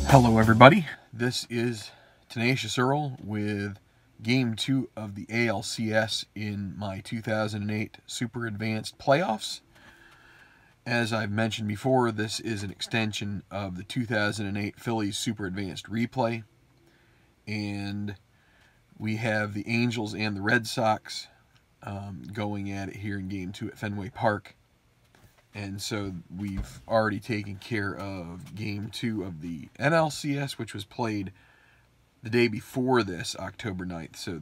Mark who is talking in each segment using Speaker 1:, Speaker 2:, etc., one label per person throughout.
Speaker 1: Hello everybody, this is Tenacious Earl with Game 2 of the ALCS in my 2008 Super Advanced Playoffs. As I've mentioned before, this is an extension of the 2008 Phillies Super Advanced Replay. And we have the Angels and the Red Sox going at it here in Game 2 at Fenway Park. And so we've already taken care of Game 2 of the NLCS, which was played the day before this, October 9th. So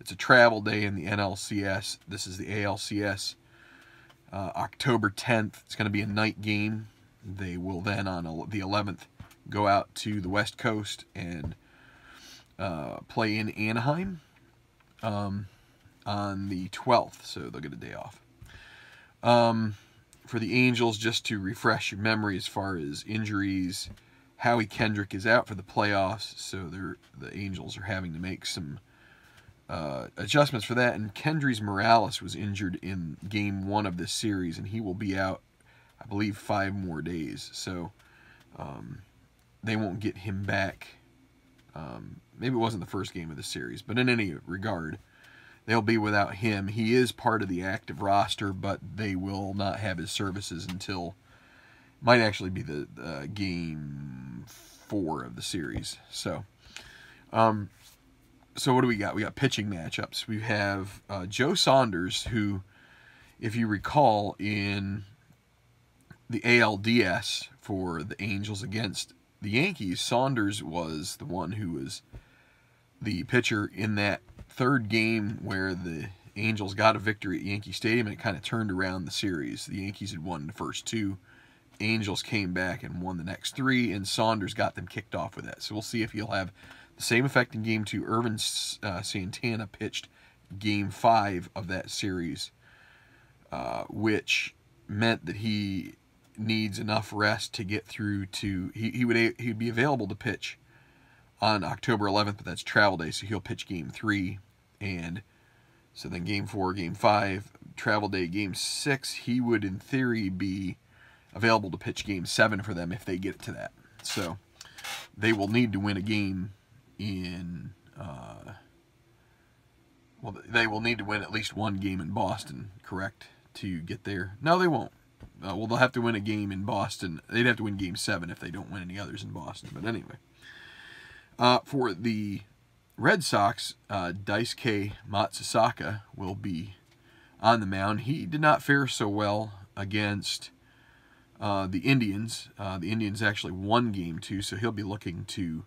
Speaker 1: it's a travel day in the NLCS. This is the ALCS. October 10th, it's going to be a night game. They will then, on the 11th, go out to the West Coast and play in Anaheim on the 12th. So they'll get a day off. For the Angels, just to refresh your memory as far as injuries, Howie Kendrick is out for the playoffs, so the Angels are having to make some adjustments for that. And Kendrys Morales was injured in Game 1 of this series, and he will be out, I believe, 5 more days. So they won't get him back. Maybe it wasn't the first game of the series, but in any regard, they'll be without him. He is part of the active roster, but they will not have his services until, might actually be the Game 4 of the series. So what do we got? We got pitching matchups. We have Joe Saunders, who, if you recall, in the ALDS for the Angels against the Yankees, Saunders was the one who was the pitcher in that third game where the Angels got a victory at Yankee Stadium, and it kind of turned around the series. The Yankees had won the first 2. Angels came back and won the next 3, and Saunders got them kicked off with that. So we'll see if he'll have the same effect in Game 2. Irvin Santana pitched Game 5 of that series, which meant that he needs enough rest to get through to... He'd be available to pitch on October 11th, but that's travel day, so he'll pitch Game 3. And so then Game 4, Game 5, travel day, Game 6, he would in theory be available to pitch Game 7 for them if they get to that. So they will need to win a game in, they will need to win at least one game in Boston, correct, to get there? No, they won't. Well, they'll have to win a game in Boston. They'd have to win Game 7 if they don't win any others in Boston. But anyway. For the Red Sox, Daisuke Matsusaka will be on the mound. He did not fare so well against the Indians. The Indians actually won Game 2, so he'll be looking to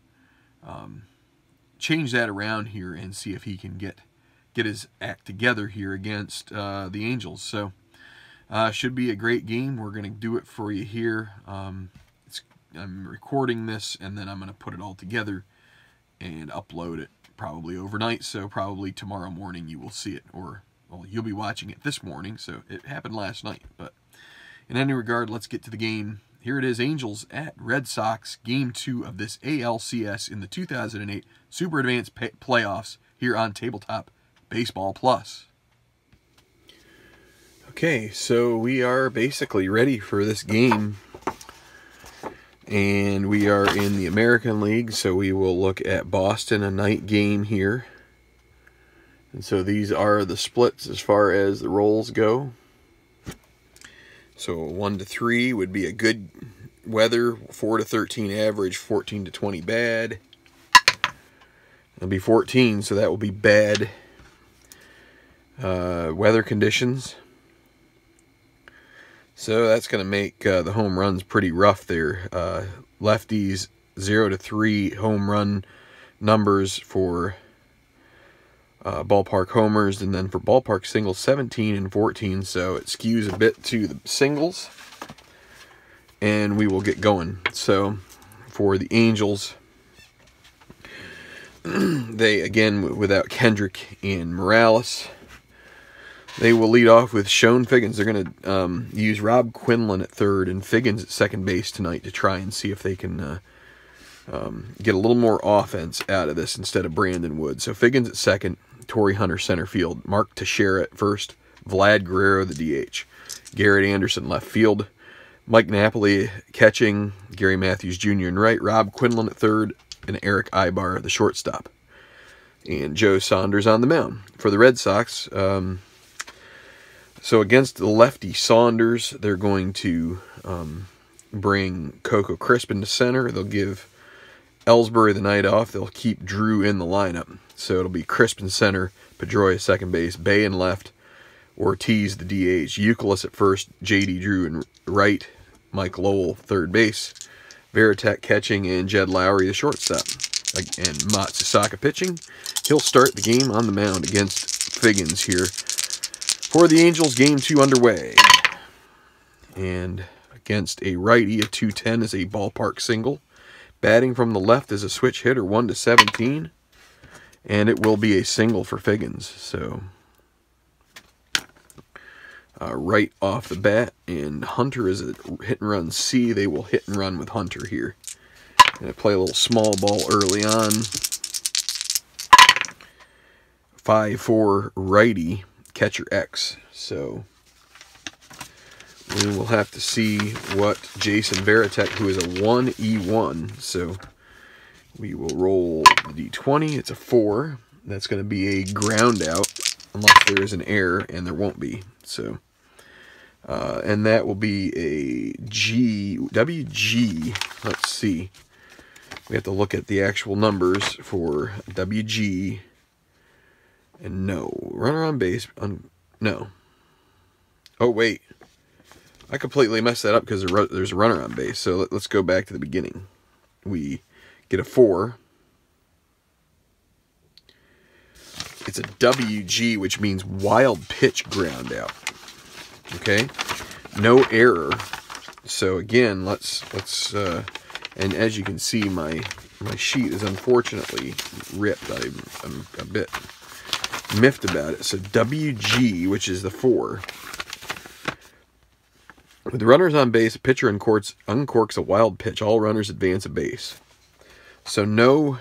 Speaker 1: change that around here and see if he can get his act together here against the Angels. So should be a great game. We're going to do it for you here. I'm recording this, and then I'm going to put it all together and upload it probably overnight, so probably tomorrow morning you will see it, or, well, you'll be watching it this morning, so it happened last night. But in any regard, let's get to the game. Here it is, Angels at Red Sox, Game 2 of this ALCS in the 2008 Super Advanced Playoffs here on Tabletop Baseball Plus. Okay, so we are basically ready for this game. And we are in the American League, so we will look at Boston, a night game here. And so these are the splits as far as the roles go. So 1 to 3 would be a good weather, 4 to 13 average, 14 to 20 bad. It'll be 14, so that will be bad weather conditions. So that's going to make the home runs pretty rough there. Lefties 0 to 3 home run numbers for ballpark homers, and then for ballpark singles 17 and 14. So it skews a bit to the singles, and we will get going. So for the Angels, they again without Kendrick and Morales. They will lead off with Sean Figgins. They're going to use Rob Quinlan at third and Figgins at second base tonight to try and see if they can get a little more offense out of this instead of Brandon Wood. So Figgins at second, Torrey Hunter center field, Mark Teixeira at first, Vlad Guerrero the DH, Garrett Anderson left field, Mike Napoli catching, Gary Matthews Jr. in right, Rob Quinlan at third, and Eric Ibar the shortstop. And Joe Saunders on the mound. For the Red Sox, so against the lefty Saunders, they're going to bring Coco Crisp into center. They'll give Ellsbury the night off. They'll keep Drew in the lineup. So it'll be Crisp in center, Pedroia second base, Bay in left, Ortiz the DH, Youkilis at first, J.D. Drew in right, Mike Lowell third base, Varitek catching, and Jed Lowry the shortstop. And Matsusaka pitching. He'll start the game on the mound against Figgins here. For the Angels, Game 2 underway. And against a righty, a 210 is a ballpark single. Batting from the left is a switch hitter, 1-17. And it will be a single for Figgins. So, right off the bat. And Hunter is a hit-and-run C. They will hit and run with Hunter here. Going to play a little small ball early on. 5-4 righty, catcher X. So we will have to see what Jason Varitek, who is a 1E1. So we will roll the D20. It's a 4. That's going to be a ground out, unless there is an error, and there won't be. So, and that will be a WG. Let's see. We have to look at the actual numbers for WG. And no. Runner on base. No. Oh, wait. I completely messed that up because there's a runner on base. So let's go back to the beginning. We get a 4. It's a WG, which means wild pitch ground out. Okay? No error. So again, let's and as you can see, my sheet is unfortunately ripped. I'm a bit miffed about it. So WG, which is the 4. With the runners on base, a pitcher uncorks a wild pitch. All runners advance a base. So no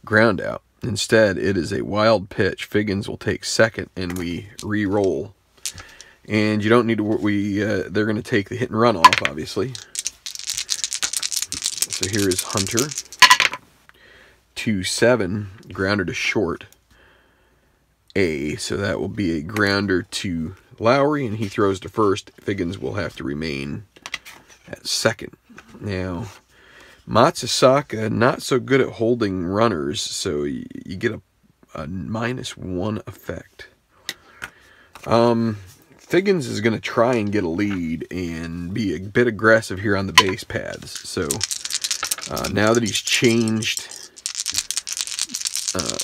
Speaker 1: ground out. Instead, it is a wild pitch. Figgins will take second, and we re-roll. And you don't need to. They're going to take the hit and run off, obviously. So here is Hunter. 2-7, grounder to short. A, so that will be a grounder to Lowry, and he throws to first. Figgins will have to remain at second. Now, Matsusaka, not so good at holding runners, so you get a -1 effect. Figgins is going to try and get a lead and be a bit aggressive here on the base paths. So, now that he's changed,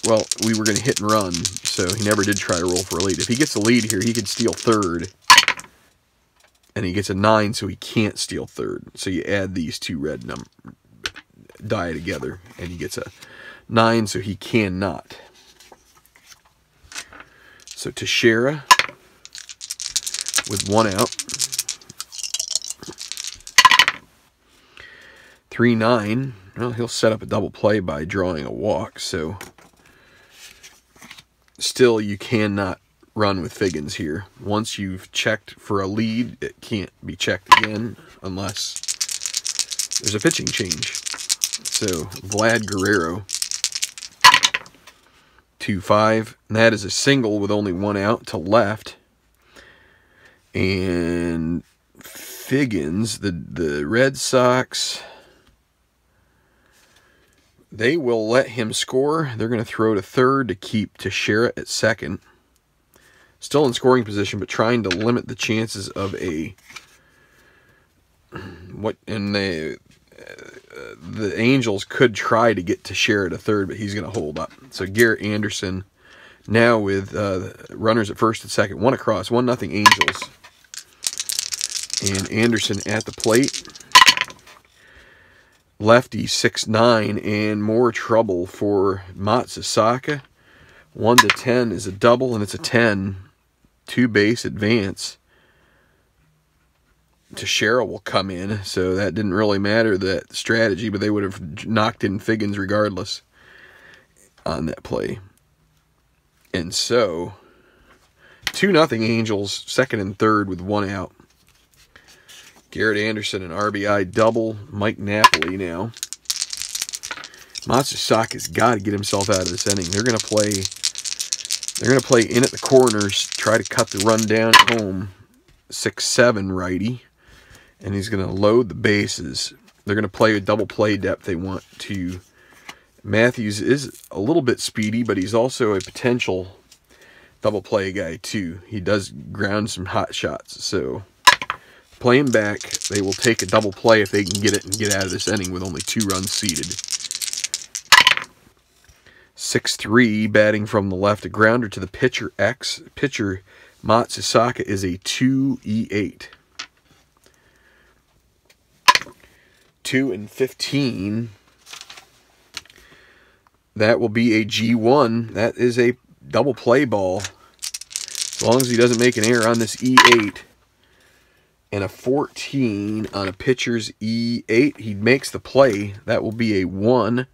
Speaker 1: well, we were going to hit and run, so he never did try to roll for a lead. If he gets a lead here, he could steal third, and he gets a 9, so he can't steal third. So you add these two red die together, and he gets a 9, so he cannot. So Teixeira with 1 out. 3-9. Well, he'll set up a double play by drawing a walk, so still you cannot run with Figgins here. Once you've checked for a lead, it can't be checked again unless there's a pitching change. So Vlad Guerrero, 2-5, and that is a single with only 1 out to left. And Figgins, the Red Sox, they will let him score. They're going to throw to third to keep Teixeira at second. Still in scoring position, but trying to limit the chances of a the Angels could try to get Teixeira to third, but he's going to hold up. So Garrett Anderson now with runners at first and second, 1 across, 1-0 Angels. And Anderson at the plate. Lefty 6-9, and more trouble for Matsusaka. 1-10 is a double, and it's a 10. 2-base advance. Teixeira will come in, so that didn't really matter, that strategy, but they would have knocked in Figgins regardless on that play. And so, 2-0 Angels, second and third with 1 out. Garrett Anderson, an RBI double. Mike Napoli now. Matsusaka's got to get himself out of this inning. They're going to play. They're going to play in at the corners, try to cut the run down at home. 6-7 righty, and he's going to load the bases. They're going to play a double play depth. They want to. Matthews is a little bit speedy, but he's also a potential double play guy too. He does ground some hot shots, so play him back. They will take a double play if they can get it and get out of this inning with only 2 runs seeded. 6-3 batting from the left, a grounder to the pitcher X. Pitcher Matsusaka is a 2-E8. 2-15. That will be a G1. That is a double play ball. As long as he doesn't make an error on this E8. And a 14 on a pitcher's E8. He makes the play. That will be a 1.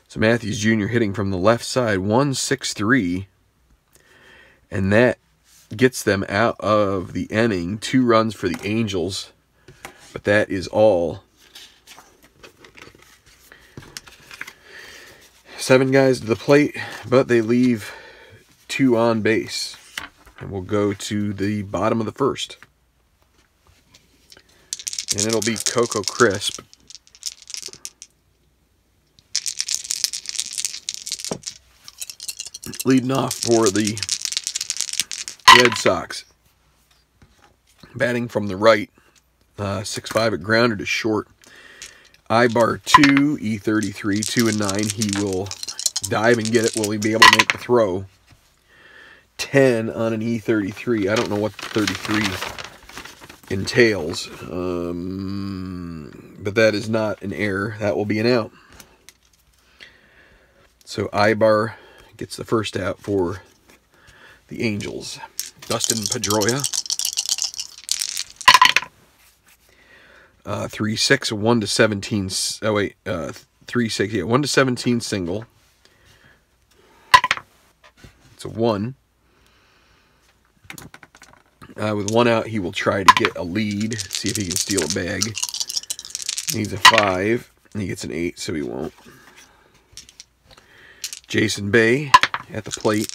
Speaker 1: So Matthews Jr. hitting from the left side. 1-6-3. And that gets them out of the inning. 2 runs for the Angels. But that is all. 7 guys to the plate, but they leave 2 on base. And we'll go to the bottom of the first. And it'll be Coco Crisp. Leading off for the Red Sox. Batting from the right. 6-5, a grounder to short. Ibar 2, E33, 2-9. He will dive and get it. Will he be able to make the throw? 10 on an E33. I don't know what the 33 entails. But that is not an error. That will be an out. So Ibar gets the first out for the Angels. Dustin Pedroia. 3-6, a 1-17. Oh wait, 3-6. Yeah, 1-17 single. It's a 1. With 1 out, he will try to get a lead. See if he can steal a bag. Needs a 5. And he gets an 8, so he won't. Jason Bay at the plate.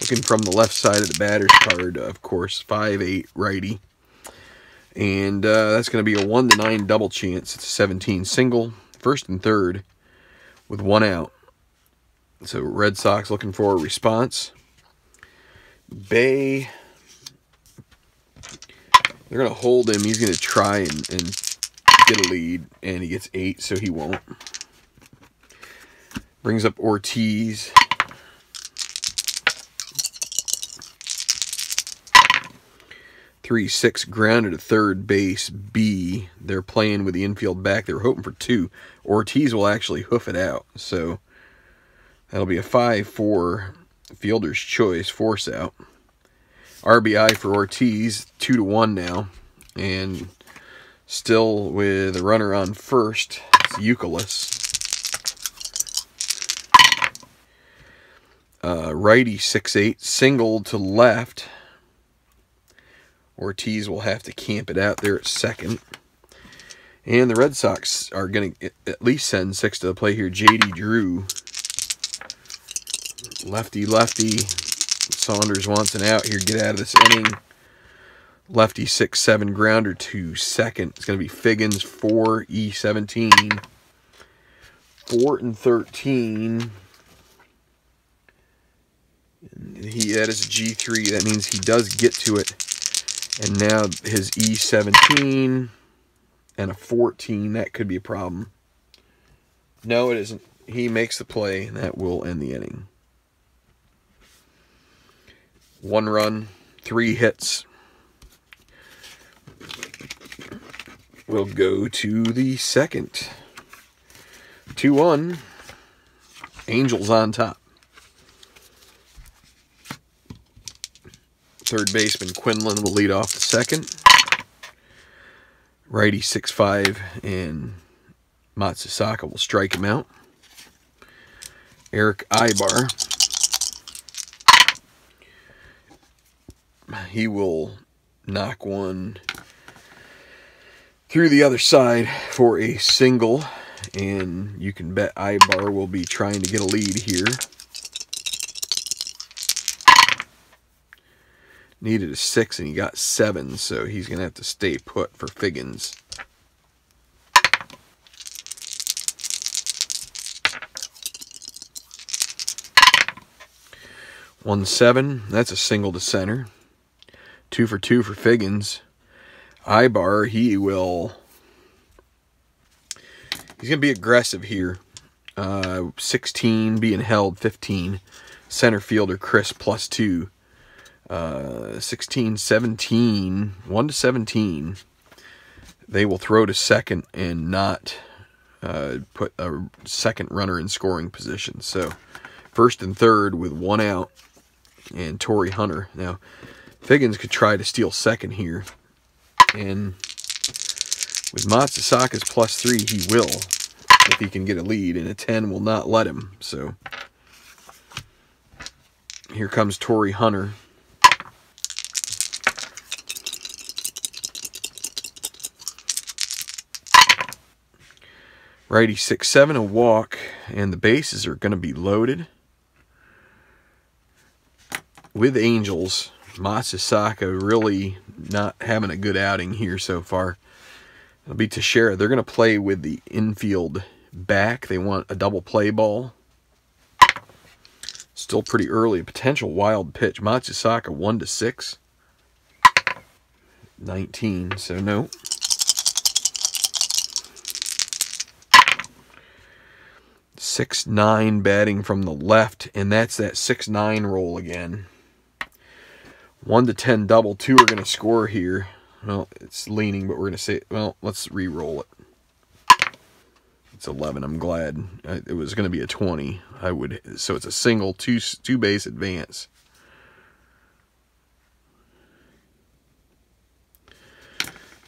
Speaker 1: Looking from the left side of the batter's card, of course. 5-8 righty. And that's going to be a 1-9 double chance. It's a 17 single, first and third, with 1 out. So Red Sox looking for a response. Bay, they're going to hold him. He's going to try and get a lead, and he gets 8, so he won't. Brings up Ortiz. Three, 6 grounded to third base. B. They're playing with the infield back. They were hoping for 2. Ortiz will actually hoof it out. So that'll be a 5-4 fielder's choice. Force out. RBI for Ortiz. 2-1 now. And still with a runner on first. It's Euclid. Righty 6-8. Single to left. Ortiz will have to camp it out there at second. And the Red Sox are going to at least send 6 to the play here. J.D. Drew. Lefty, lefty. Saunders wants an out here. Get out of this inning. Lefty 6-7 grounder to second. It's going to be Figgins 4, E17. 4-13. That is a G3. That means he does get to it. And now his E17 and a 14, that could be a problem. No, it isn't. He makes the play, and that will end the inning. 1 run, 3 hits. We'll go to the second. 2-1. Angels on top. Third baseman Quinlan will lead off the second. Righty 6-5 and Matsusaka will strike him out. Eric Ibar. He will knock one through the other side for a single, and you can bet Ibar will be trying to get a lead here. Needed a 6 and he got 7, so he's going to have to stay put for Figgins. One 7, that's a single to center. 2 for 2 for Figgins. Ibar, he's going to be aggressive here. 16 being held, 15. Center fielder Chris +2. 16, 17, 1 to 17. They will throw to second and not put a second runner in scoring position. So first and third with 1 out, and Torrey Hunter. Now Figgins could try to steal second here, and with Matsuzaka's +3, he will, if he can get a lead, and a 10 will not let him. So here comes Torrey Hunter. Righty 6-7, a walk, and the bases are going to be loaded. With Angels, Matsuzaka really not having a good outing here so far. It'll be Teixeira. They're going to play with the infield back. They want a double play ball. Still pretty early. A potential wild pitch. Matsuzaka 1 to 6. 19, so no. 6-9 batting from the left, and that's that 6-9 roll again. 1 to 10 double. 2 are going to score here. Well, it's leaning, but we're going to say, well, let's re-roll it. It's 11. I'm glad. It was going to be a 20. So it's a single, two base advance.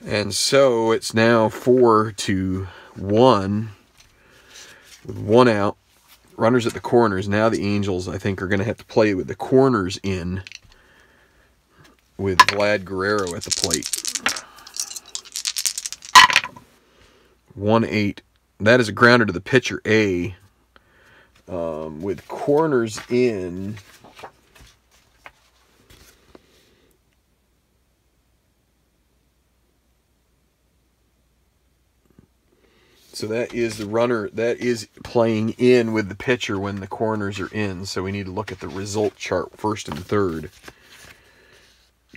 Speaker 1: And so it's now 4 to 1 with 1 out. Runners at the corners. Now the Angels, I think, are going to have to play with the corners in, with Vlad Guerrero at the plate. 1-8. That is a grounder to the pitcher A. With corners in. So that is the runner that is playing in with the pitcher when the corners are in. So we need to look at the result chart, first and third.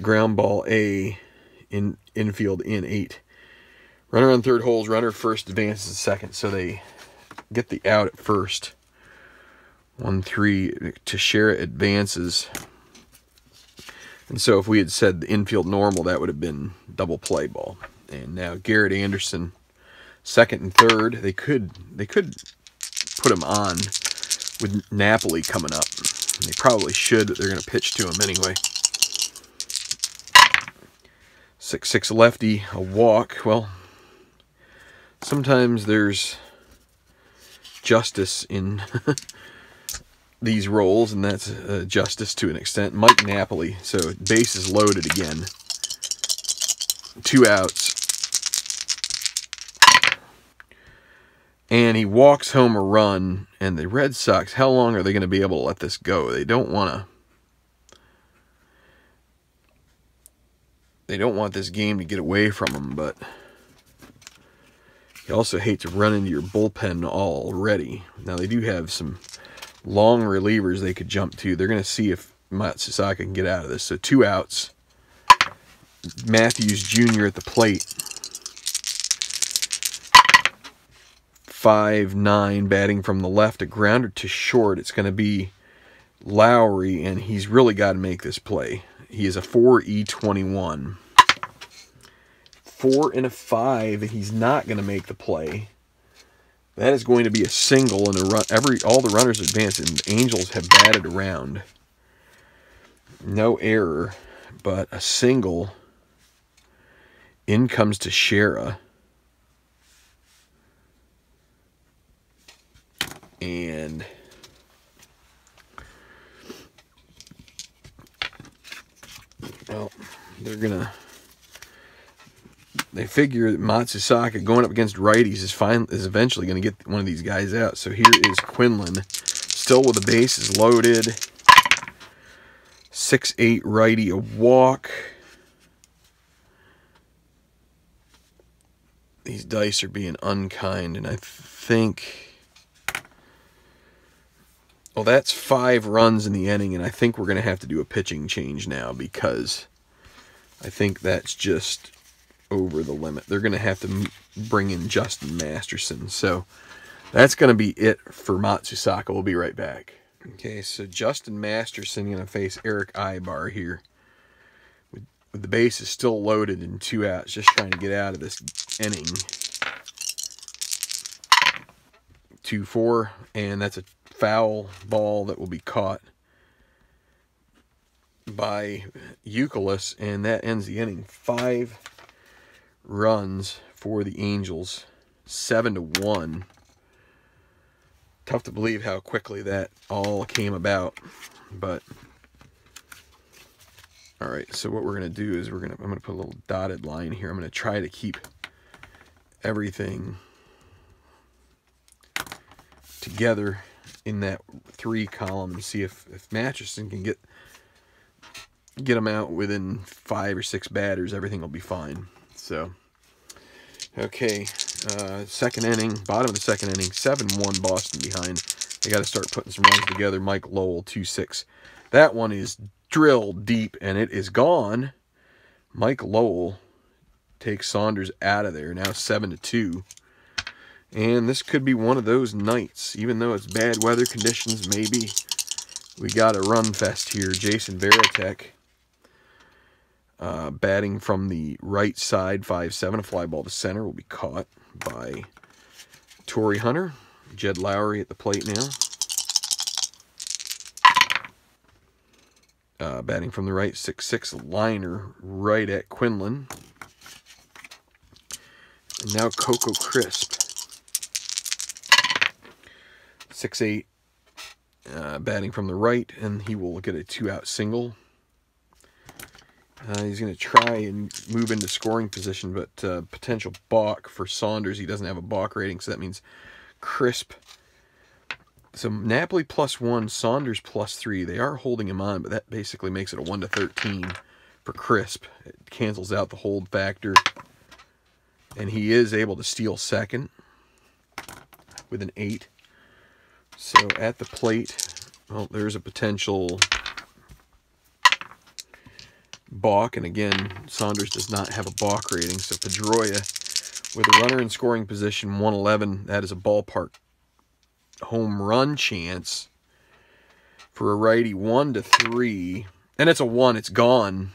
Speaker 1: Ground ball A, infield in 8. Runner on third holds, runner first advances second. So they get the out at first. 1-3, Teixeira advances. And so if we had said the infield normal, that would have been double play ball. And now Garrett Anderson, second and third. They could put him on with Napoli coming up. They probably should, but they're going to pitch to him anyway. 6-6 lefty, a walk. Well, sometimes there's justice in these roles, and that's justice to an extent. Mike Napoli, so base is loaded again. 2 outs. And he walks home a run, and the Red Sox, how long are they going to be able to let this go? They don't want this game to get away from them, but you also hate to run into your bullpen already. Now, they do have some long relievers they could jump to. They're going to see if Matsuzaka can get out of this. So 2 outs. Matthews Jr. at the plate. 5-9 batting from the left, a grounder to short. It's going to be Lowry, and he's really got to make this play. He is a 4E21. 4 and a 5, and he's not going to make the play. That is going to be a single, and a run. All the runners advance, and the Angels have batted around. No error, but a single. In comes Teixeira. And well, they're gonna they figure that Matsusaka going up against righties is eventually going to get one of these guys out. So here is Quinlan, still with the bases loaded. 6-8 righty, a walk. These dice are being unkind, and I think... Well, that's 5 runs in the inning, and I think we're going to have to do a pitching change now because I think that's just over the limit. They're going to have to bring in Justin Masterson. So that's going to be it for Matsusaka. We'll be right back. Okay, so Justin Masterson going to face Eric Ibar here. With the bases still loaded and 2 outs, just trying to get out of this inning. 2-4, and that's a foul ball that will be caught by Euclid, and that ends the inning. 5 runs for the Angels, 7-1. Tough to believe how quickly that all came about, but all right. So what we're gonna do is I'm gonna put a little dotted line here. I'm gonna try to keep everything together in that 3 column and see if Masterson can get them out within 5 or 6 batters. Everything will be fine. So, okay, second inning, bottom of the second inning, 7-1 Boston behind. They got to start putting some runs together. Mike Lowell, 2-6. That one is drilled deep, and it is gone. Mike Lowell takes Saunders out of there. Now 7-2. And this could be one of those nights. Even though it's bad weather conditions, maybe we got a run fest here. Jason Varitek batting from the right side, 5-7. A fly ball to center will be caught by Torrey Hunter. Jed Lowry at the plate now. Batting from the right, 6-6 liner right at Quinlan. And now Coco Crisp. 6-8 batting from the right, and he will get a 2-out single. He's going to try and move into scoring position, but potential balk for Saunders. He doesn't have a balk rating, so that means Crisp. So Napoli +1, Saunders +3. They are holding him on, but that basically makes it a 1-13 for Crisp. It cancels out the hold factor, and he is able to steal second with an 8. So at the plate, well, there's a potential balk, and again, Saunders does not have a balk rating. So Pedroia with a runner in scoring position, 111. That is a ballpark home run chance for a righty, 1-3, and it's a 1. It's gone.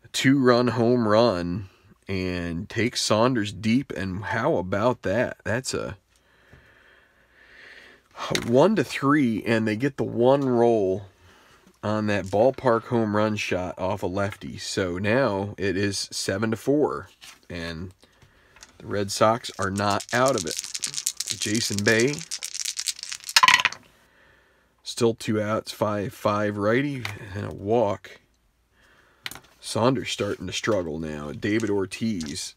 Speaker 1: A 2-run home run and takes Saunders deep. And how about that? That's a 1-3, and they get the 1 roll on that ballpark home run shot off a lefty. So now it is 7-4, and the Red Sox are not out of it. Jason Bay, still 2 outs, 5-5 righty, and a walk. Saunders starting to struggle now. David Ortiz.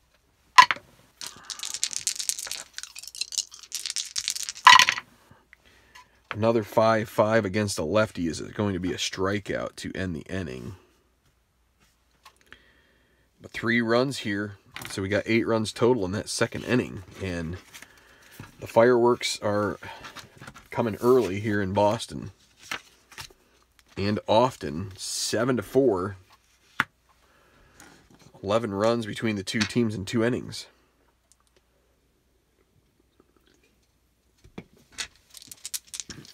Speaker 1: Another 5-5 against a lefty is going to be a strikeout to end the inning. But 3 runs here, so we got 8 runs total in that second inning, and the fireworks are coming early here in Boston and often. 7-4, 11 runs between the 2 teams in 2 innings.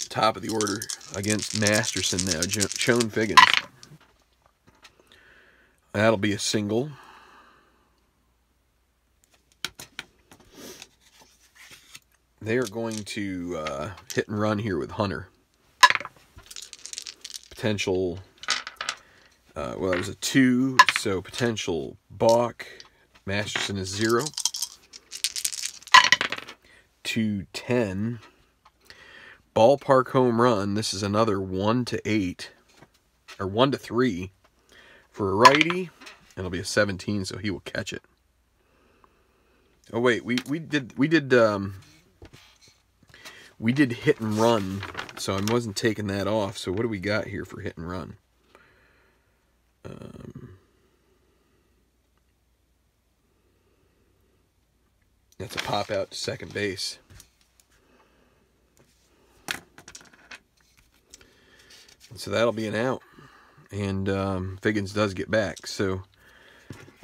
Speaker 1: Top of the order against Masterson now, Chone Figgins. That'll be a single. They are going to hit and run here with Hunter. Potential, well, it was a 2, so potential balk. Masterson is 0. 2-10. Ballpark home run. This is another 1-8, or 1-3 for a righty. It'll be a 17, so he will catch it. Oh wait, we did hit and run, so I wasn't taking that off. So what do we got here for hit and run? That's a pop out to second base. So that'll be an out. And Figgins does get back. So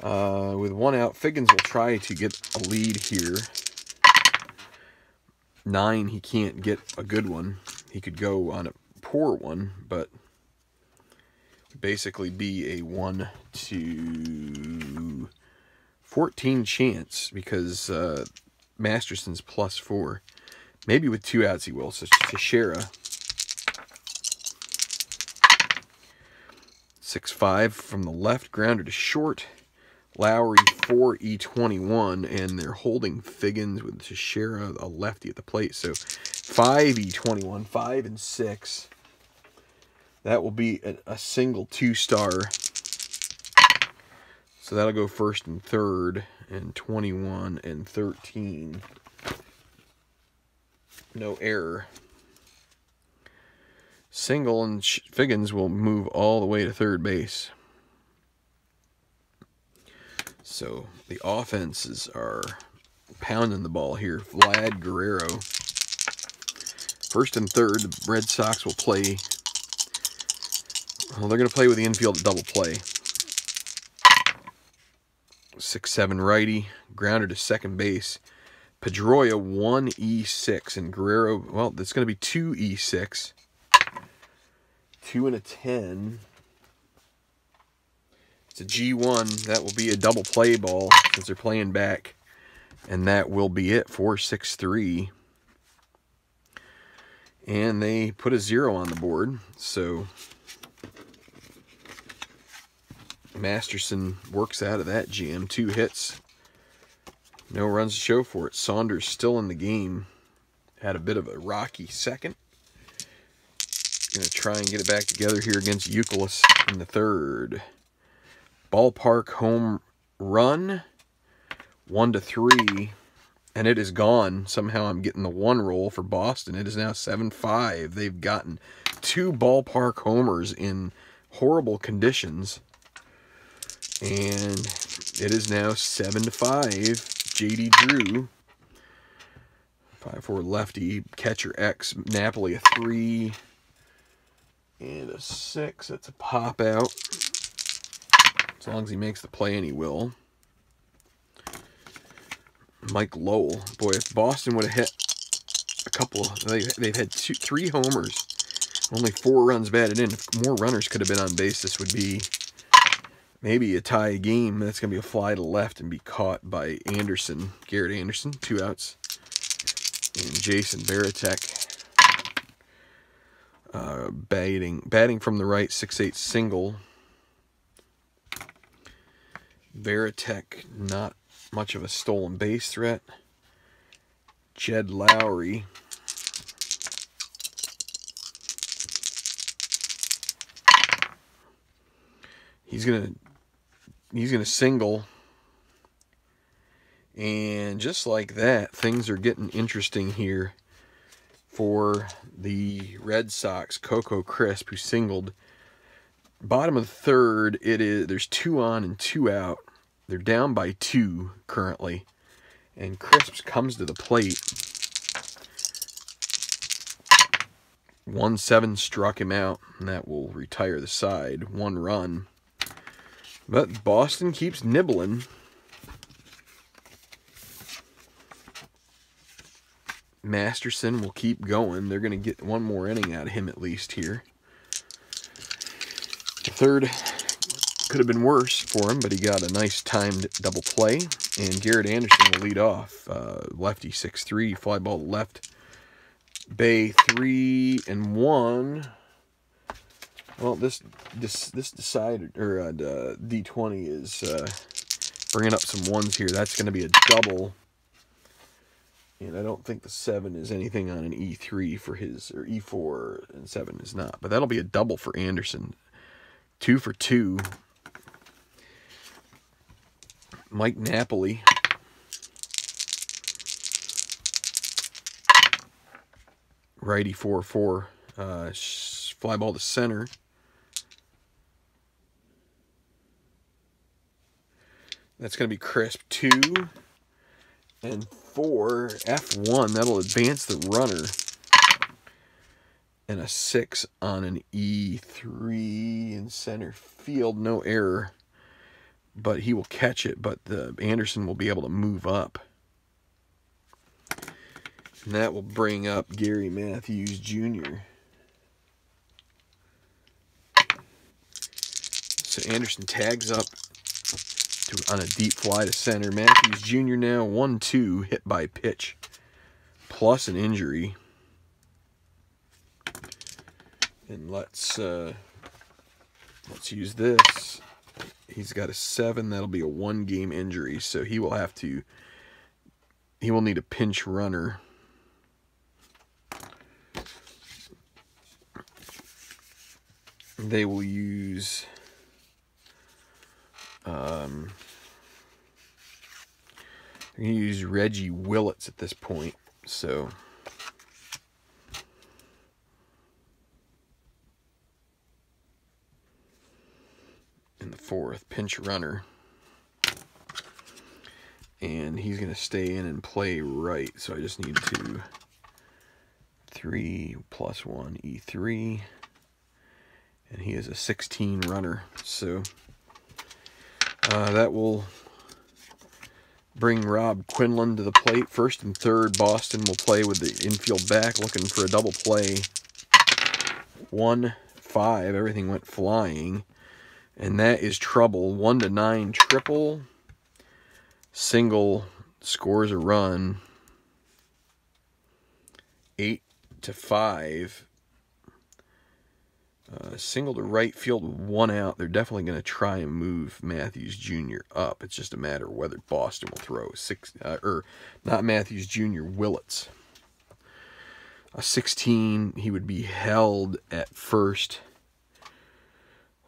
Speaker 1: with one out, Figgins will try to get a lead here. 9, he can't get a good one. He could go on a poor one, but basically be a 1 to 14 chance because Masterson's +4. Maybe with 2 outs he will. So Teixeira, 6-5 from the left, grounder to short. Lowry 4E21, and they're holding Figgins with Teixeira, a lefty at the plate. So 5E21, 5 and 6. That will be a single 2-star. So that'll go first and third, and 21 and 13. No error. Single, and Figgins will move all the way to third base. So the offenses are pounding the ball here. Vlad Guerrero. First and third, the Red Sox will play. Well, they're going to play with the infield double play. 6-7 righty, grounder to second base. Pedroia 1E6, and Guerrero, well, that's going to be 2E6. 2 and a 10. It's a G1. That will be a double play ball since they're playing back. And that will be it for 6-3. And they put a 0 on the board. So Masterson works out of that jam. 2 hits. No runs to show for it. Saunders still in the game. Had a bit of a rocky second. Going to try and get it back together here against Youkilis in the third. Ballpark home run. 1-3. And it is gone. Somehow I'm getting the 1 roll for Boston. It is now 7-5. They've gotten 2 ballpark homers in horrible conditions. And it is now 7-5. J.D. Drew. 5-4 lefty. Catcher X. Napoli a 3. And a 6. That's a pop out. As long as he makes the play, and he will. Mike Lowell. Boy, if Boston would have hit a couple, they've had 3 homers. Only 4 runs batted in. If more runners could have been on base, this would be maybe a tie game. That's going to be a fly to left and be caught by Anderson. Garrett Anderson, 2 outs. And Jason Varitek. Batting from the right, 6-8 single. Varitek, not much of a stolen base threat. Jed Lowry. He's gonna single. And just like that, things are getting interesting here for the Red Sox. Coco Crisp, who singled. Bottom of the third, there's 2 on and 2 out. They're down by 2 currently. And Crisp comes to the plate. 1-7 struck him out, and that will retire the side. 1 run. But Boston keeps nibbling. Masterson will keep going. They're going to get 1 more inning out of him at least here. The third could have been worse for him, but he got a nice timed double play. And Garrett Anderson will lead off. Lefty 6-3, fly ball to left. Bay 3-1. Well, this decided, or D20 is bringing up some 1s here. That's going to be a double. And I don't think the 7 is anything on an E3 for his, or E4 and 7 is not. But that'll be a double for Anderson. 2 for 2. Mike Napoli. Righty 4-4. Fly ball to center. That's going to be crisp 2 and 4. F1. That'll advance the runner. And a 6 on an E3 in center field. No error. But he will catch it. But the Anderson will be able to move up. And that will bring up Gary Matthews Jr. So Anderson tags up on a deep fly to center. Matthews Jr. now 1-2, hit by pitch, plus an injury. And let's use this. He's got a 7. That'll be a 1-game injury, so he will need a pinch runner. They will use they're going to use Reggie Willits at this point. So in the 4th, pinch runner. And he's going to stay in and play right. So I just need to 3 + 1 E3. And he is a 16 runner. So that will bring Rob Quinlan to the plate. 1st and 3rd, Boston will play with the infield back, looking for a double play. 1-5, everything went flying. And that is trouble. 1-9 triple. Single scores a run. 8-5. Single to right field, 1 out. They're definitely going to try and move Matthews Jr. up. It's just a matter of whether Boston will throw not Matthews Jr., Willits. A 16, he would be held at first.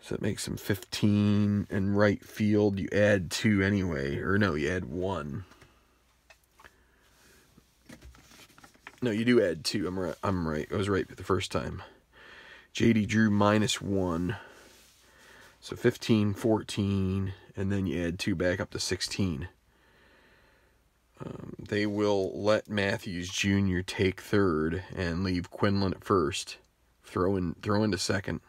Speaker 1: So that makes him 15. In right field, you add 2 anyway. Or no, you add 1. No, you do add 2. I'm right. I was right the first time. JD Drew -1. So 15, 14, and then you add 2 back up to 16. They will let Matthews Jr. take 3rd and leave Quinlan at 1st. Throw into 2nd.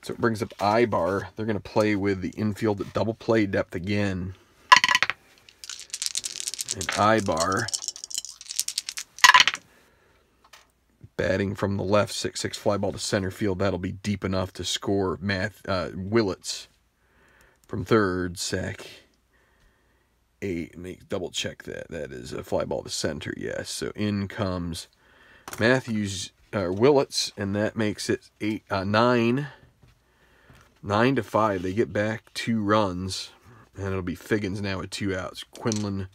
Speaker 1: So it brings up Ibar. They're going to play with the infield at double play depth again. And Ibar, batting from the left, 6-6 fly ball to center field. That'll be deep enough to score Willits from 3rd, sack 8. Double check that. That is a fly ball to center, yes. So in comes Willits, and that makes it 9. 9-5. They get back 2 runs, and it'll be Figgins now with 2 outs. Quinlan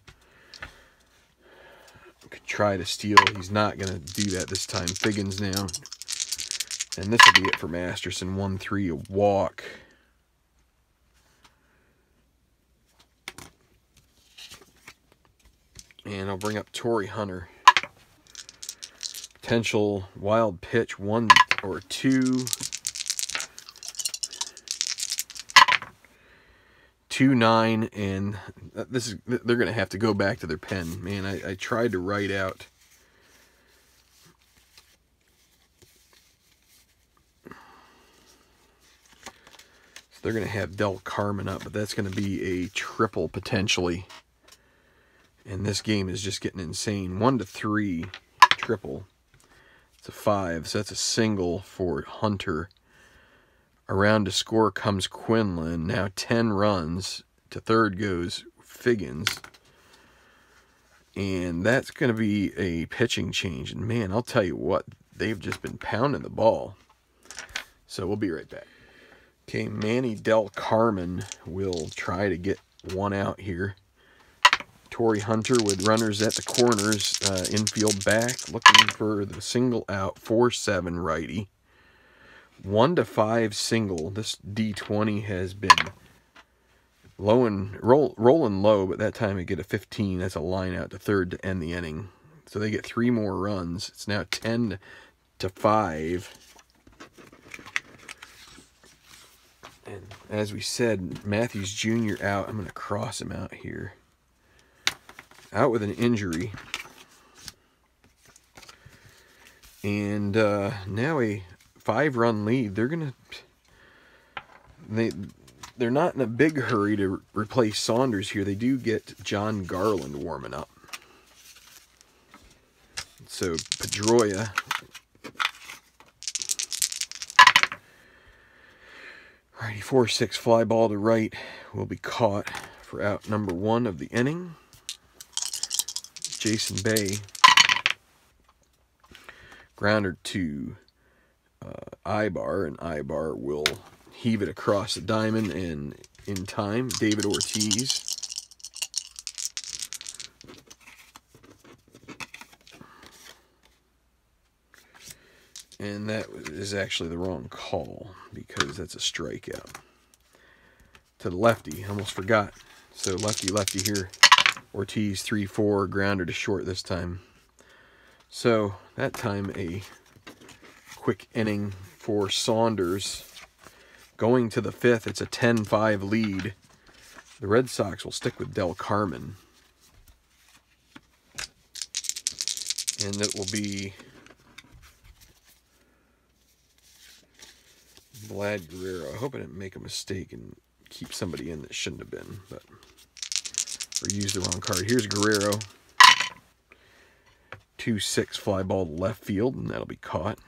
Speaker 1: could try to steal. He's not going to do that this time. Figgins now. And this will be it for Masterson. 1-3, a walk. And I'll bring up Torrey Hunter. Potential wild pitch, 1 or 2. 2-9, and they're going to have to go back to their pen. Man, I tried to write out so they're going to have Del Carmen up, but that's going to be a triple potentially. And this game is just getting insane. 1-3 triple. It's a 5, so that's a single for Hunter. Around to score comes Quinlan. Now 10 runs. To 3rd goes Figgins. And that's going to be a pitching change. And man, I'll tell you what, they've just been pounding the ball. So we'll be right back. Okay, Manny Del Carmen will try to get 1 out here. Torrey Hunter with runners at the corners. Infield back, looking for the single out. 4-7 righty. 1-5 single. This D20 has been rolling low, but that time we get a 15. That's a line out to 3rd to end the inning. So they get 3 more runs. It's now 10-5. And as we said, Matthews Jr. out. I'm going to cross him out here. Out with an injury. And now a 5-run lead. They're not in a big hurry to replace Saunders here. They do get John Garland warming up. So Pedroia. Alrighty, 4-6 fly ball to right will be caught for out number 1 of the inning. Jason Bay. Grounder to Ibar, and Ibar will heave it across the diamond, and in time, David Ortiz. And that is actually the wrong call, because that's a strikeout. To the lefty, almost forgot. So lefty here. Ortiz 3-4, grounder to short this time. So that time a quick inning for Saunders. Going to the 5th, it's a 10-5 lead. The Red Sox will stick with Del Carmen. And it will be Vlad Guerrero. I hope I didn't make a mistake and keep somebody in that shouldn't have been, but or use the wrong card. Here's Guerrero. 2-6 fly ball to left field, and that'll be caught.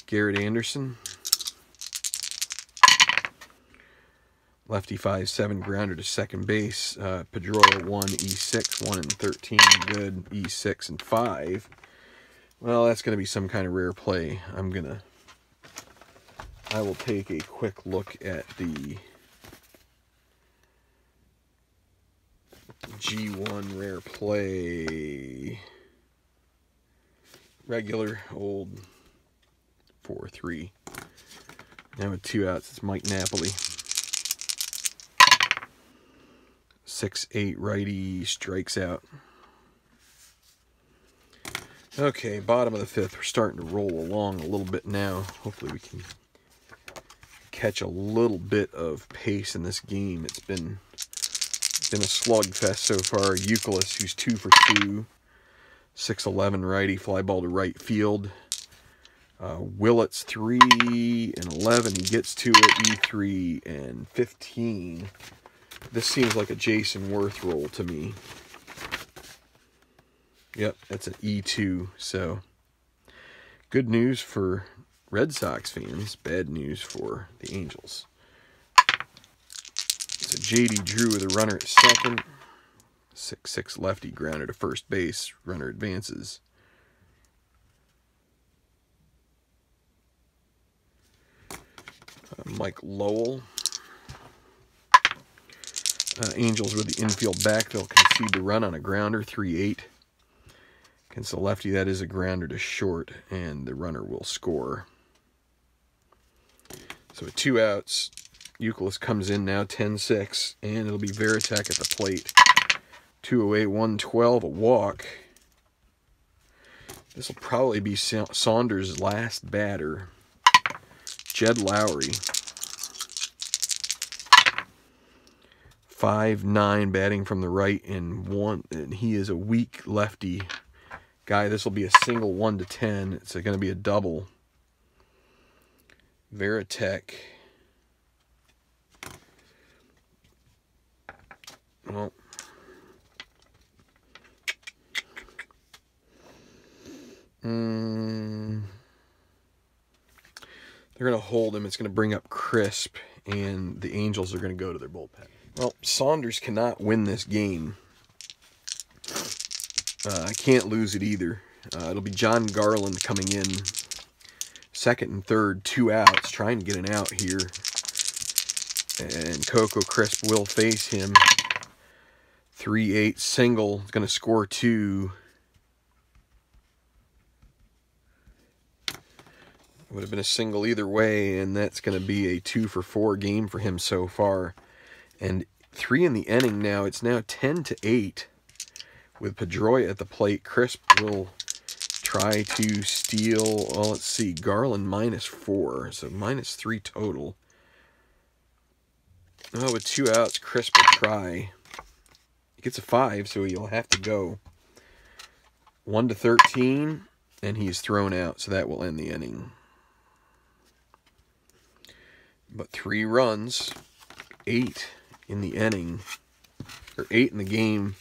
Speaker 1: Garrett Anderson. Lefty 5-7 grounder to second base. Pedroia 1, E6, 1 and 13, good. E6 and 5. Well, that's going to be some kind of rare play. I will take a quick look at the G1 rare play. Regular old 4-3. Now with 2 outs, it's Mike Napoli. 6-8 righty strikes out. Okay, bottom of the 5th. We're starting to roll along a little bit now. Hopefully we can catch a little bit of pace in this game. It's been a slugfest so far. Euclid, who's 2 for 2. 6-11 righty, fly ball to right field. Willets 3 and 11. He gets to it. E3 and 15. This seems like a Jason Worth roll to me. Yep, that's an E2. So, good news for Red Sox fans. Bad news for the Angels. So J.D. Drew with a runner at second. 6-6 lefty grounder to first base. Runner advances. Mike Lowell. Angels with the infield back. They'll concede the run on a grounder. 3-8. Against the lefty, that is a grounder to short, and the runner will score. So with 2 outs, Euclid comes in now, 10-6, and it'll be Veritek at the plate. 208, 112, a walk. This will probably be Saunders' last batter. Jed Lowry. 5'9", batting from the right, and he is a weak lefty guy. This will be a single 1-10. It's going to be a double. Veritek. Well, they're going to hold him. It's going to bring up Crisp, and the Angels are going to go to their bullpen. Well, Saunders cannot win this game. I can't lose it either. It'll be John Garland coming in. Second and third, 2 outs, trying to get an out here. And Coco Crisp will face him. 3-8 single. It's going to score 2. Would have been a single either way, and that's going to be a 2-for-4 game for him so far. And 3 in the inning now. It's now 10-8 with Pedroia at the plate. Crisp will try to steal, well, let's see, Garland -4, so -3 total. Oh, with 2 outs, Crisp will try. He gets a 5, so he'll have to go 1-13, and he's thrown out, so that will end the inning. But 3 runs, 8 in the inning, or 8 in the game,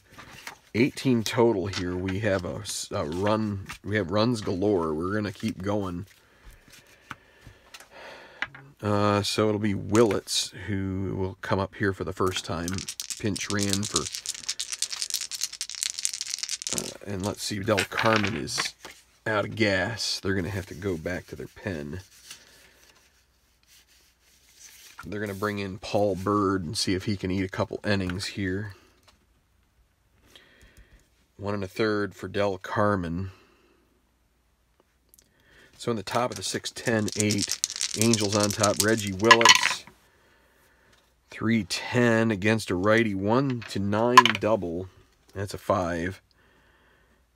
Speaker 1: 18 total here. We have a run. We have runs galore. We're gonna keep going. So it'll be Willits who will come up here for the first time. Pinch ran for, and let's see, Del Carmen is out of gas. They're gonna have to go back to their pen. They're gonna bring in Paul Bird and see if he can eat a couple innings here. 1 1/3 for Del Carmen. So in the top of the 6th, 10-8. Angels on top. Reggie Willits. 3-10 against a righty. 1-9 double. That's a 5.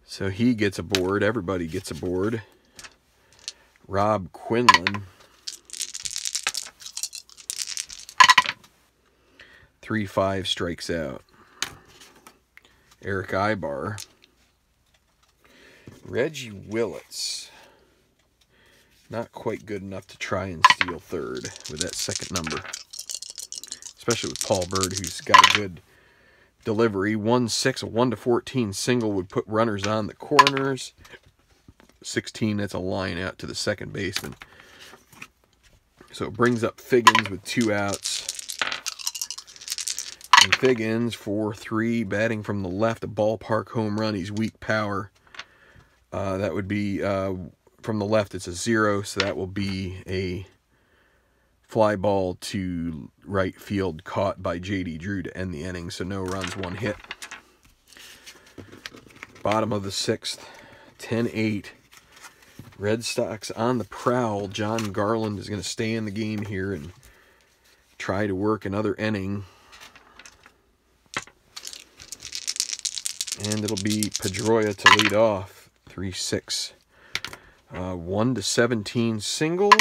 Speaker 1: So he gets aboard. Everybody gets aboard. Rob Quinlan. 3-5 strikes out. Eric Ibar. Reggie Willits. Not quite good enough to try and steal third with that second number. Especially with Paul Bird, who's got a good delivery. 1-6, a 1-14 single would put runners on the corners. 16, that's a line out to the second baseman. So it brings up Figgins with 2 outs. And Figgins, 4-3, batting from the left, a ballpark home run. He's weak power. That would be... from the left, it's a 0, so that will be a fly ball to right field caught by J.D. Drew to end the inning, so no runs, 1 hit. Bottom of the 6th, 10-8. Red Sox on the prowl. John Garland is going to stay in the game here and try to work another inning. And it'll be Pedroia to lead off, 3-6. 1-17 single,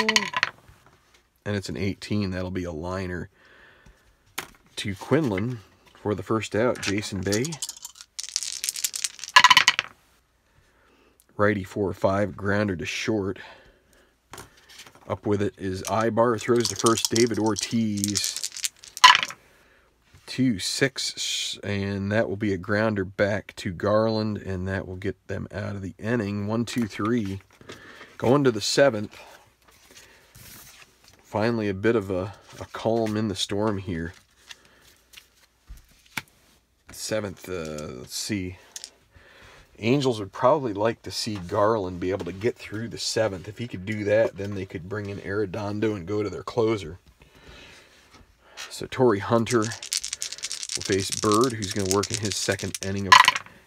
Speaker 1: and it's an 18. That'll be a liner to Quinlan for the first out. Jason Bay. Righty 4-5, grounder to short. Up with it is Ibar, throws to first. David Ortiz. 2-6, and that will be a grounder back to Garland, and that will get them out of the inning. 1-2-3. Going to the 7th. Finally a bit of a calm in the storm here. 7th, let's see. Angels would probably like to see Garland be able to get through the 7th. If he could do that, then they could bring in Arredondo and go to their closer. So Torrey Hunter will face Bird, who's going to work in his second inning of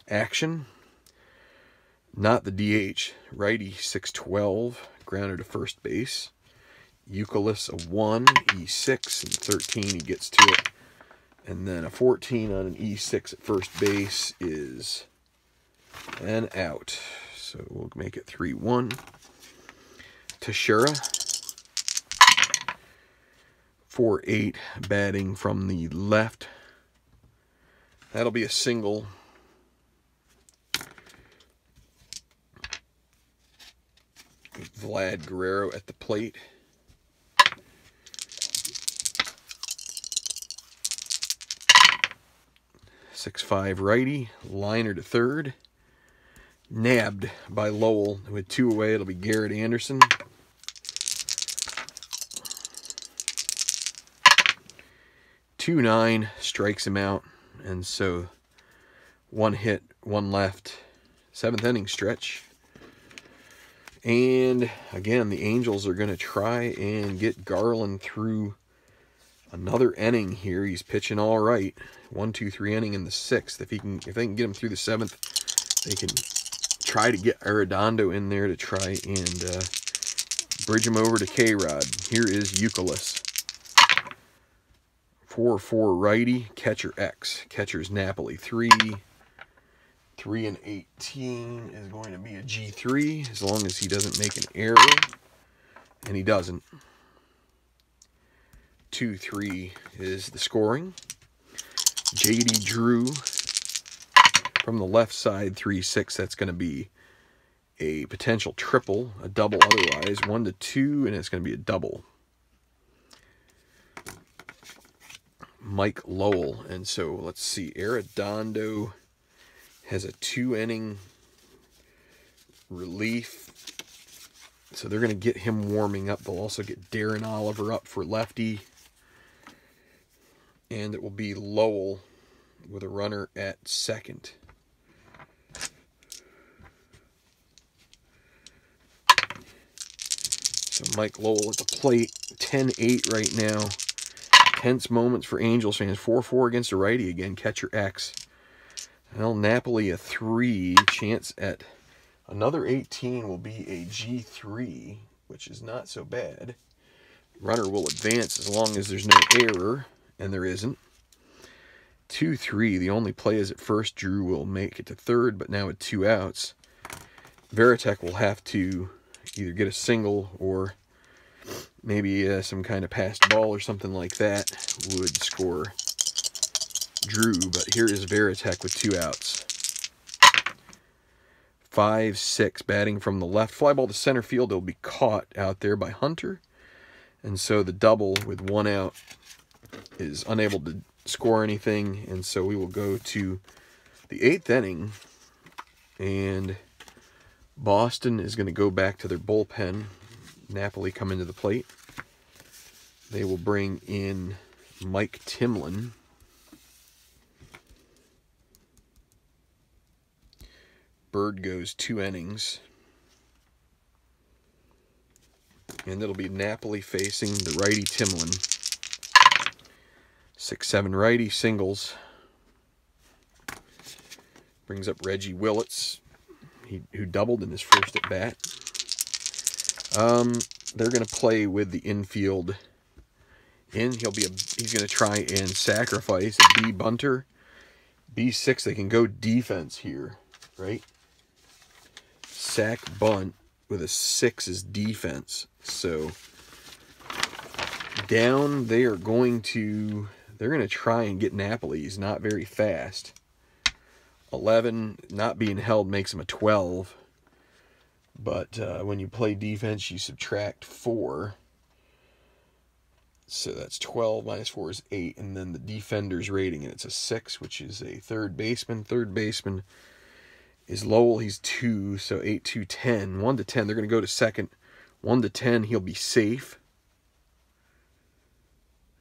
Speaker 1: action. Not the DH. Righty 6-12, grounder to first base. Euclid a 1, E6, and 13 he gets to it. And then a 14 on an E6 at first base is an out. So we'll make it 3-1. Teixeira, 4-8, batting from the left. That'll be a single. Vlad Guerrero at the plate. .65 righty, liner to third. Nabbed by Lowell with 2 away. It'll be Garrett Anderson. .29 strikes him out, and so 1 hit, 1 left. 7th inning stretch. And again, the Angels are going to try and get Garland through another inning here. He's pitching all right. 1-2-3 inning in the 6th. If they can get him through the 7th, they can try to get Arredondo in there to try and bridge him over to K-Rod. Here is Euclid. 4-4 righty, catcher X. Catcher's Napoli 3. 3 and 18 is going to be a G3 as long as he doesn't make an error, and he doesn't. 2-3 is the scoring. JD Drew from the left side, 3-6. That's going to be a potential triple, a double otherwise. 1-2, and it's going to be a double. Mike Lowell, and so let's see. Arredondo has a 2-inning relief, so they're going to get him warming up. They'll also get Darren Oliver up for lefty, and it will be Lowell with a runner at second. So Mike Lowell at the plate, 10-8 right now. Tense moments for Angels fans. 4-4 against a righty again, catcher X. Well, Napoli a 3. Chance at another 18 will be a G3, which is not so bad. Runner will advance as long as there's no error, and there isn't. 2-3. The only play is at first. Drew will make it to third, but now with 2 outs, Varitek will have to either get a single or maybe some kind of passed ball or something like that would score Drew. But here is Varitek with 2 outs. 5-6 batting from the left. Fly ball to center field. It'll be caught out there by Hunter. And so the double with 1 out is unable to score anything. And so we will go to the 8th inning. And Boston is going to go back to their bullpen. Napoli come into the plate. They will bring in Mike Timlin. Bird goes 2 innings. And it'll be Napoli facing the righty Timlin. 6-7 righty singles. Brings up Reggie Willits, who doubled in his first at bat. They're going to play with the infield in. He's going to try and sacrifice a B bunter. B6, they can go defense here, right? Sack bunt with a 6 is defense. So down, they're going to try and get Napoli. He's not very fast. 11 not being held makes him a 12. But when you play defense, you subtract 4. So that's 12 minus 4 is 8. And then the defender's rating, and it's a 6, which is a third baseman. Third baseman is Lowell. He's 2, so 8, 2, 10. 1 to 10, they're going to go to second. 1 to 10, he'll be safe.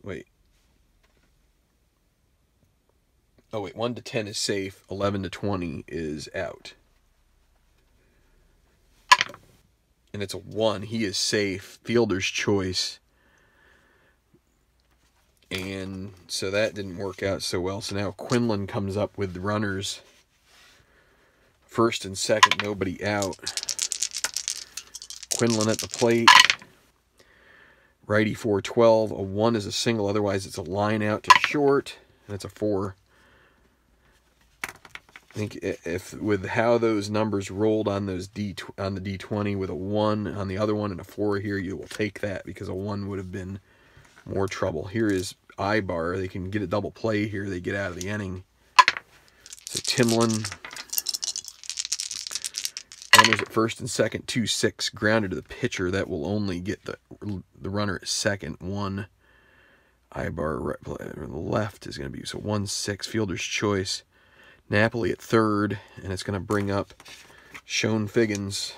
Speaker 1: Wait. Oh, wait, 1 to 10 is safe. 11 to 20 is out. And it's a 1. He is safe. Fielder's choice. And so that didn't work out so well. So now Quinlan comes up with the runners. First and second, nobody out. Quinlan at the plate. Righty 4-12. A 1 is a single. Otherwise, it's a line out to short. And it's a 4. I think if with how those numbers rolled on those on the D20 with a 1 on the other one and a 4 here, you will take that because a 1 would have been more trouble. Here is Ibar. They can get a double play here. They get out of the inning. So Timlin, runners at first and second, 2-6, grounded to the pitcher. That will only get the runner at second. 1 Ibar right, the left is going to be so 1-6, fielder's choice. Napoli at third, and it's going to bring up Sean Figgins.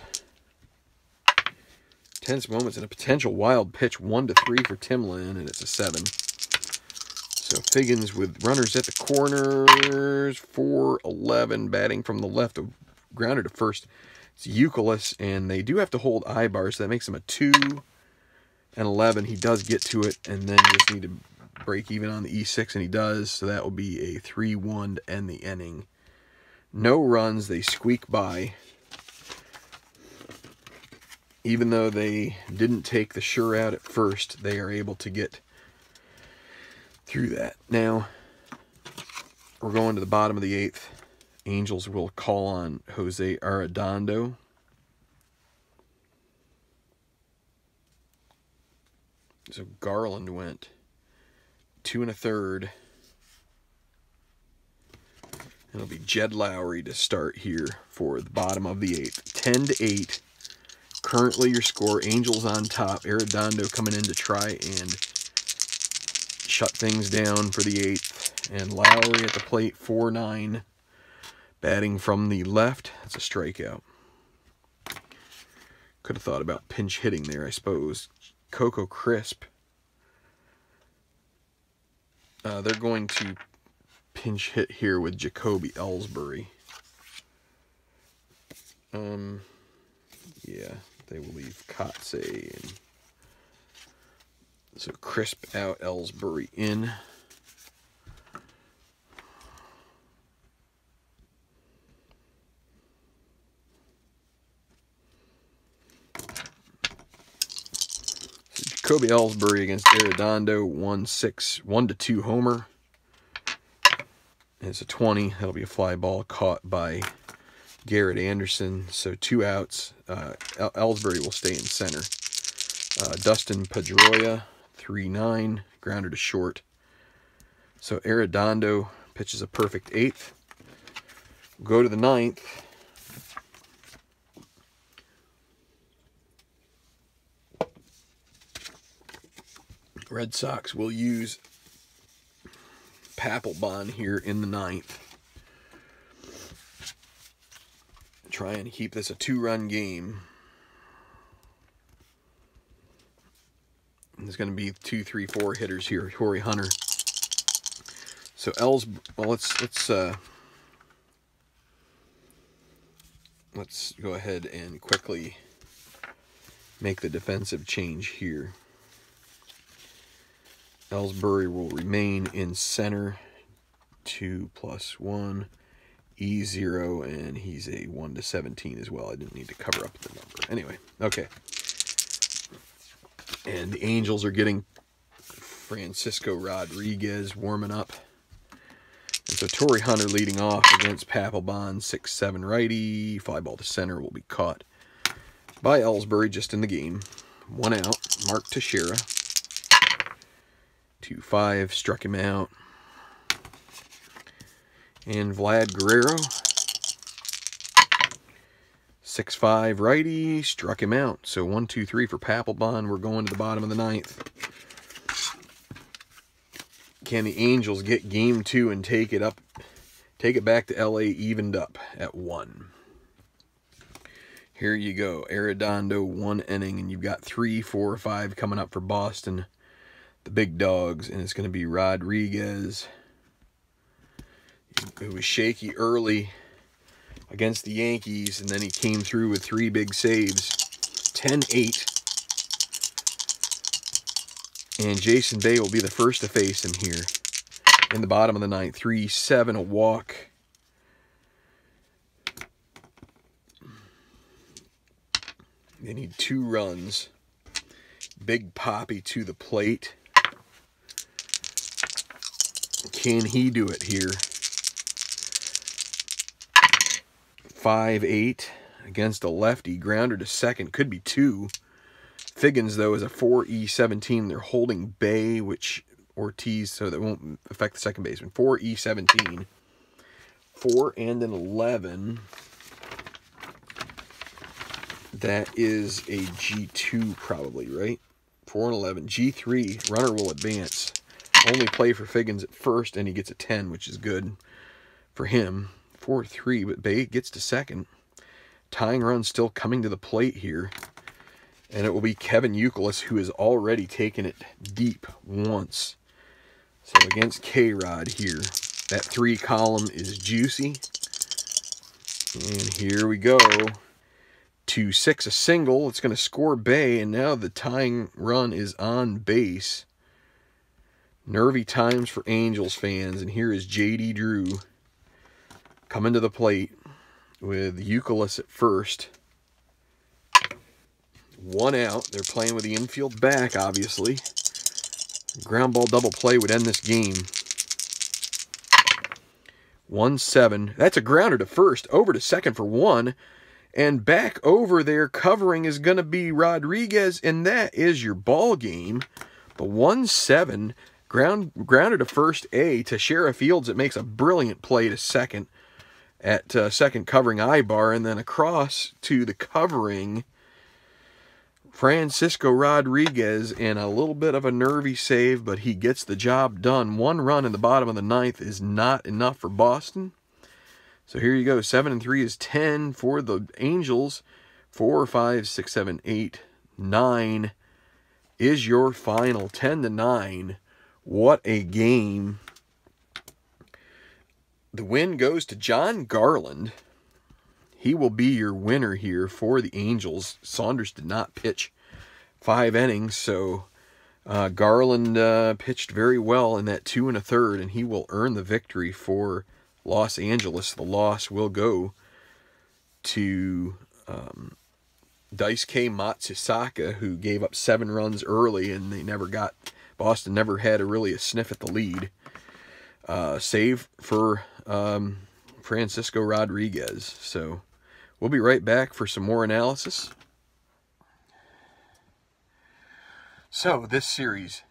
Speaker 1: Tense moments and a potential wild pitch, 1-3 for Timlin, and it's a 7. So Figgins with runners at the corners, 4-11, batting from the left, grounded to first. It's Euclid, and they do have to hold Ibar, so that makes him a 2 and 11. He does get to it, and then you just need to break even on the E6, and he does, so that will be a 3-1 to end the inning. No runs, they squeak by. Even though they didn't take the sure out at first, they are able to get through that. Now, we're going to the bottom of the 8th, Angels will call on Jose Arredondo. So Garland went 2 1/3. It'll be Jed Lowry to start here for the bottom of the 8th. 10-8. Currently your score. Angels on top. Arredondo coming in to try and shut things down for the 8th. And Lowry at the plate, 4-9. Batting from the left. That's a strikeout. Could have thought about pinch hitting there, I suppose. Coco Crisp. They're going to pinch hit here with Jacoby Ellsbury. Yeah, they will leave Kotze. And so Crisp out, Ellsbury in. Jacoby Ellsbury against Arredondo, 1-2 homer. It's a 20. That'll be a fly ball caught by Garrett Anderson. So 2 outs. Ellsbury will stay in center. Dustin Pedroia, 3-9. Grounder to short. So Arredondo pitches a perfect 8th. Go to the 9th. Red Sox will use Papelbon here in the 9th. Try and keep this a 2-run game. There's going to be 2, 3, 4 hitters here. Corey Hunter. So well, let's go ahead and quickly make the defensive change here. Ellsbury will remain in center. 2+1. E0, and he's a 1-17 as well. I didn't need to cover up the number. Anyway, okay. And the Angels are getting Francisco Rodriguez warming up. And so Torrey Hunter leading off against Papelbon, 6-7 righty. Fly ball to center will be caught by Ellsbury just in the game. 1 out. Mark Teixeira. 2-5, struck him out. And Vlad Guerrero, 6-5 righty, struck him out. So 1-2-3 for Papelbon. We're going to the bottom of the 9th. Can the Angels get game 2 and take it back to LA evened up at 1? Here you go. Arredondo, 1 inning, and you've got 3, 4, 5 coming up for Boston, the big dogs, and it's going to be Rodriguez, who was shaky early against the Yankees, and then he came through with 3 big saves. 10-8. And Jason Bay will be the first to face him here in the bottom of the 9th. 3-7, a walk. They need 2 runs. Big Poppy to the plate. Can he do it here? 5-8 against a lefty. Grounder to second. Could be 2. Figgins, though, is a 4E17. They're holding Bay, which Ortiz, so that won't affect the second baseman. 4E17. 4 and an 11. That is a G2 probably, right? 4 and 11. G3, runner will advance. Only play for Figgins at first, and he gets a 10, which is good for him. 4-3, but Bay gets to second. Tying run still coming to the plate here. And it will be Kevin Youkilis, who has already taken it deep once. So against K-Rod here. That 3 column is juicy. And here we go. 2-6, a single. It's going to score Bay, and now the tying run is on base. Nervy times for Angels fans, and here is J.D. Drew coming to the plate with Youkilis at first. 1 out. They're playing with the infield back, obviously. Ground ball double play would end this game. 1-7. That's a grounder to first, over to second for 1. And back over there covering is going to be Rodriguez, and that is your ball game. The 1-7, grounded to first A to Sheriff Fields. It makes a brilliant play to second at second covering Ibar, and then across to the covering Francisco Rodriguez, and a little bit of a nervy save, but he gets the job done. 1 run in the bottom of the 9th is not enough for Boston. So here you go. 7 and 3 is 10 for the Angels. 4, 5, 6, 7, 8, 9 is your final. 10-9. What a game. The win goes to John Garland. He will be your winner here for the Angels. Saunders did not pitch 5 innings, so Garland pitched very well in that 2 1/3, and he will earn the victory for Los Angeles. The loss will go to Daisuke Matsusaka, who gave up 7 runs early, and Boston never had really a sniff at the lead. Save for Francisco Rodriguez. So we'll be right back for some more analysis. So this series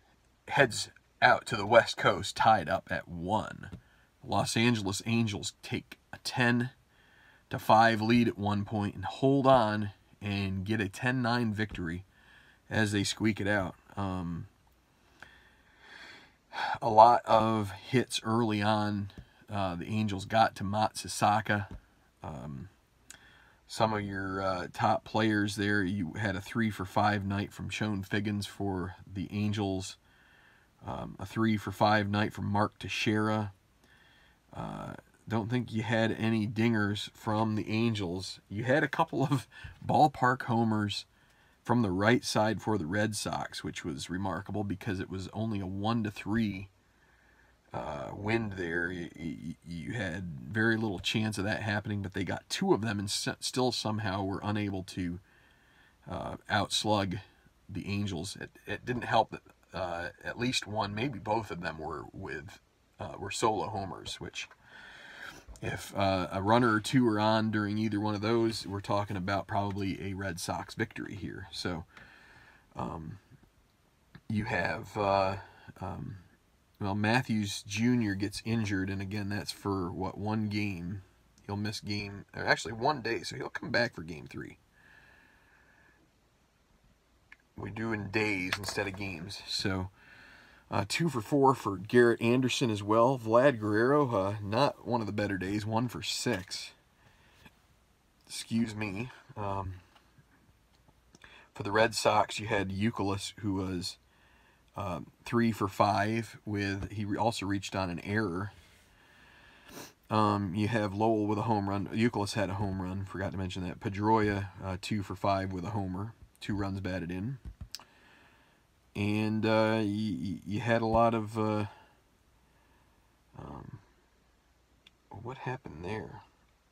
Speaker 1: heads out to the West Coast, tied up at 1. Los Angeles Angels take a 10-5 lead at one point and hold on and get a 10-9 victory as they squeak it out. A lot of hits early on. The Angels got to Matsusaka. Some of your top players there, you had a 3-for-5 night from Shone Figgins for the Angels. A 3-for-5 night from Mark Teixeira. Don't think you had any dingers from the Angels. You had a couple of ballpark homers from the right side for the Red Sox, which was remarkable because it was only a 1-3 wind there. You had very little chance of that happening, but they got 2 of them and still somehow were unable to outslug the Angels. It didn't help that at least one, maybe both of them were solo homers, which if a runner or 2 are on during either one of those, we're talking about probably a Red Sox victory here. So you have, well, Matthews Jr. gets injured, and again, that's for, 1 game. He'll miss actually 1 day, so he'll come back for game 3. We do in days instead of games. So 2-for-4 for Garrett Anderson as well. Vlad Guerrero, not one of the better days. 1-for-6. Excuse me. For the Red Sox, you had Youkilis, who was 3-for-5 he also reached on an error. You have Lowell with a home run. Youkilis had a home run. Forgot to mention that. Pedroia 2-for-5 with a homer. 2 runs batted in. And you had a lot of... what happened there?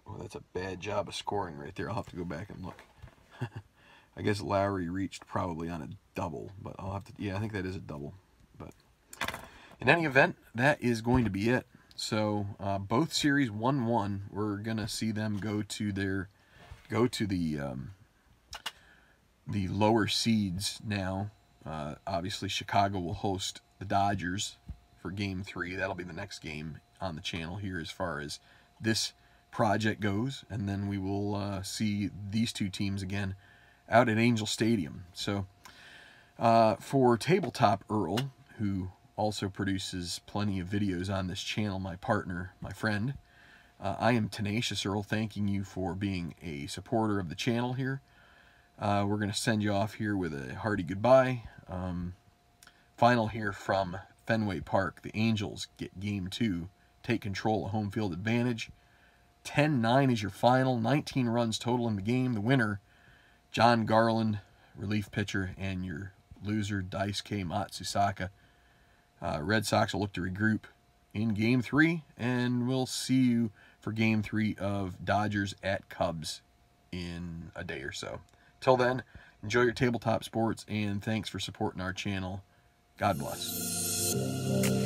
Speaker 1: Oh, that's a bad job of scoring right there. I'll have to go back and look. I guess Lowry reached probably on a double, but I'll have to... Yeah, I think that is a double. But in any event, that is going to be it. So both series 1-1. We're going to see them go to the lower seeds now. Obviously, Chicago will host the Dodgers for Game 3. That'll be the next game on the channel here as far as this project goes. And then we will see these 2 teams again out at Angel Stadium. So for Tabletop Earl, who also produces plenty of videos on this channel, my partner, my friend, I am Tenacious Earl, thanking you for being a supporter of the channel here. We're going to send you off here with a hearty goodbye. Final here from Fenway Park. The Angels get Game 2, take control of home field advantage. 10-9 is your final. 19 runs total in the game. The winner, John Garland, relief pitcher, and your loser, Daisuke Matsusaka. Red Sox will look to regroup in Game 3, and we'll see you for Game 3 of Dodgers at Cubs in a day or so. Till then, enjoy your tabletop sports, and thanks for supporting our channel. God bless.